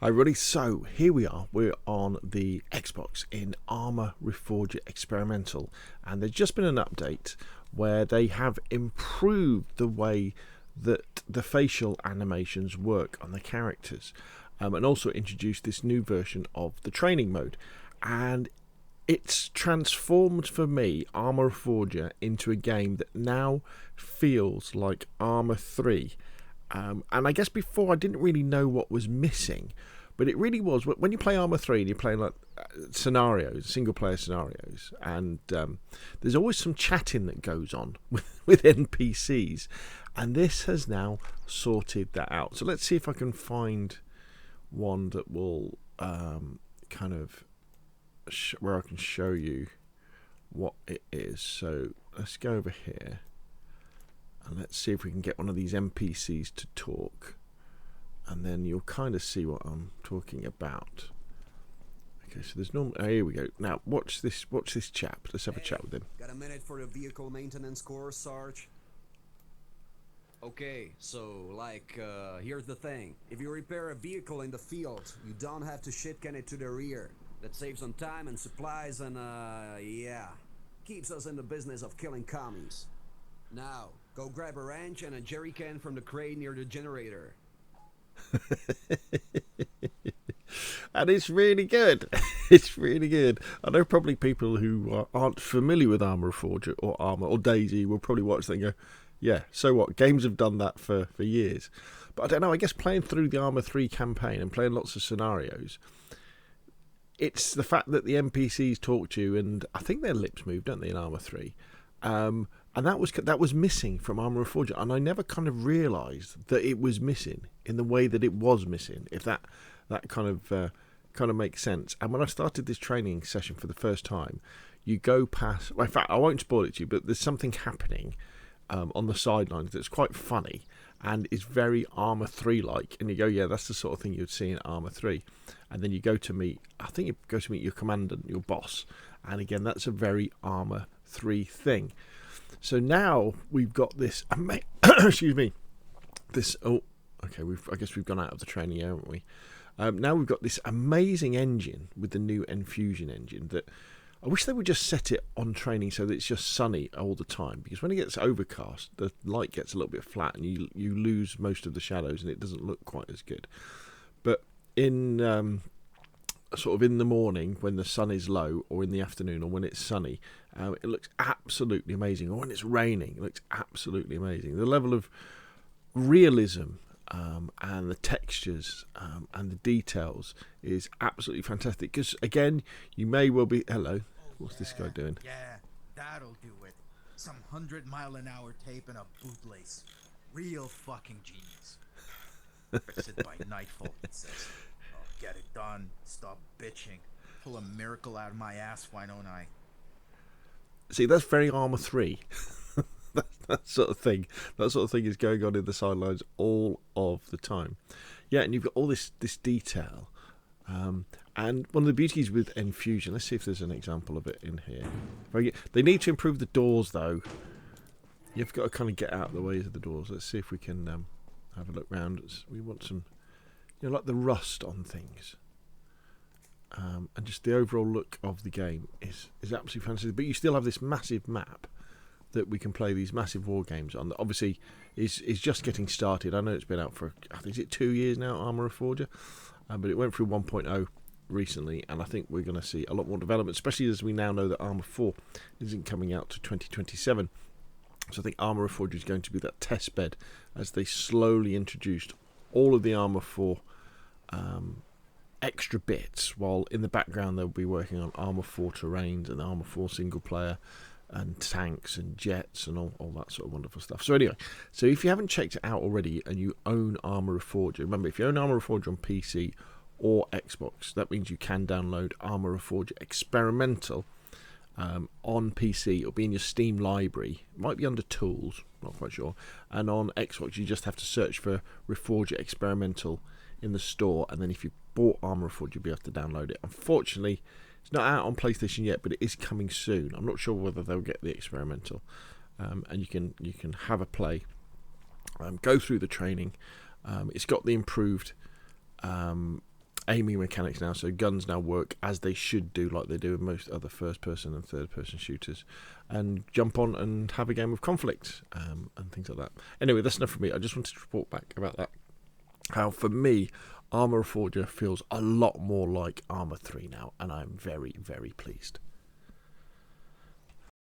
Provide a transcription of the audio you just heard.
Hi, Roddy. So here we are. We're on the Xbox in Arma Reforger Experimental, and there's just been an update where they have improved the way that the facial animations work on the characters, and also introduced this new version of the training mode. And it's transformed for me Arma Reforger into a game that now feels like Arma 3. And I guess before I didn't really know what was missing, but it really was when you play Arma 3 and you're playing like scenarios, single player scenarios, and there's always some chatting that goes on with NPCs, and this has now sorted that out. So let's see if I can find one that will kind of where I can show you what it is. So let's go over here. And let's see if we can get one of these NPCs to talk, and then you'll kind of see what I'm talking about. Okay, so there's no. Oh, here we go. Now watch this chap. Let's have a chat with him. Got a minute for the vehicle maintenance course, Sarge? Okay, so here's the thing. If you repair a vehicle in the field, you don't have to shitcan it to the rear. That saves on time and supplies, and yeah, keeps us in the business of killing commies. Now, go grab a wrench and a jerry can from the crate near the generator. And it's really good. It's really good. I know probably people who aren't familiar with Arma Reforger or Arma or Daisy will probably watch that and go, yeah, so what? Games have done that for years. But I don't know, I guess playing through the Arma 3 campaign and playing lots of scenarios, it's the fact that the NPCs talk to you, and I think their lips move, don't they, in Arma 3? And that was missing from Arma Reforger, and I never kind of realised that it was missing in the way that it was missing. If that kind of makes sense. And when I started this training session for the first time, you go past. Well, in fact, I won't spoil it to you, but there's something happening on the sidelines that's quite funny and is very Arma 3 like. And you go, yeah, that's the sort of thing you'd see in Arma 3. And then you go to meet. I think you go to meet your commandant, your boss, and again, that's a very Arma 3 thing. So now we've got this. Excuse me. This. Oh, okay. I guess we've gone out of the training, haven't we? Now we've got this amazing engine with the new Enfusion engine that I wish they would just set it on training so that it's just sunny all the time. Because when it gets overcast, the light gets a little bit flat and you lose most of the shadows and it doesn't look quite as good. But in sort of in the morning when the sun is low, or in the afternoon, or when it's sunny, it looks absolutely amazing. Or when it's raining, it looks absolutely amazing. The level of realism and the textures and the details is absolutely fantastic. Because again, you may well be. Hello, what's this guy doing? Yeah, that'll do it. Some 100-mile-an-hour tape and a bootlace. Real fucking genius. Fix it by nightfall, it says. Get it done. Stop bitching. Pull a miracle out of my ass, why don't I? See, that's very Arma 3. that sort of thing. That sort of thing is going on in the sidelines all of the time. Yeah, and you've got all this detail. And one of the beauties with Enfusion, let's see if there's an example of it in here. They need to improve the doors, though. You've got to kind of get out of the ways of the doors. Let's see if we can have a look round. We want some, like the rust on things. And just the overall look of the game is absolutely fantastic. But you still have this massive map that we can play these massive war games on. That obviously is just getting started. I know it's been out for, I think, is it 2 years now, Arma Reforger? But it went through 1.0 recently, and I think we're going to see a lot more development, especially as we now know that Arma 4 isn't coming out to 2027. So I think Arma Reforger is going to be that test bed as they slowly introduced all of the Arma 4 extra bits, while in the background they'll be working on Arma 4 terrains and Arma 4 single player and tanks and jets and all that sort of wonderful stuff. So anyway, so if you haven't checked it out already and you own Arma Reforger, remember, if you own Arma Reforger on PC or Xbox, that means you can download Arma Reforger Experimental on PC. It'll be in your Steam library. It might be under Tools, not quite sure. And on Xbox, you just have to search for Reforger Experimental in the store, and then if you bought Arma Reforger, you'll be able to download it. Unfortunately, it's not out on PlayStation yet, but it is coming soon. I'm not sure whether they'll get the experimental, and you can have a play, go through the training. It's got the improved aiming mechanics now, so guns now work as they should do, like they do in most other first-person and third-person shooters, and jump on and have a game of conflict and things like that. Anyway, that's enough from me. I just wanted to report back about that. How, for me, Arma Reforger feels a lot more like Arma 3 now, and I'm very, very pleased.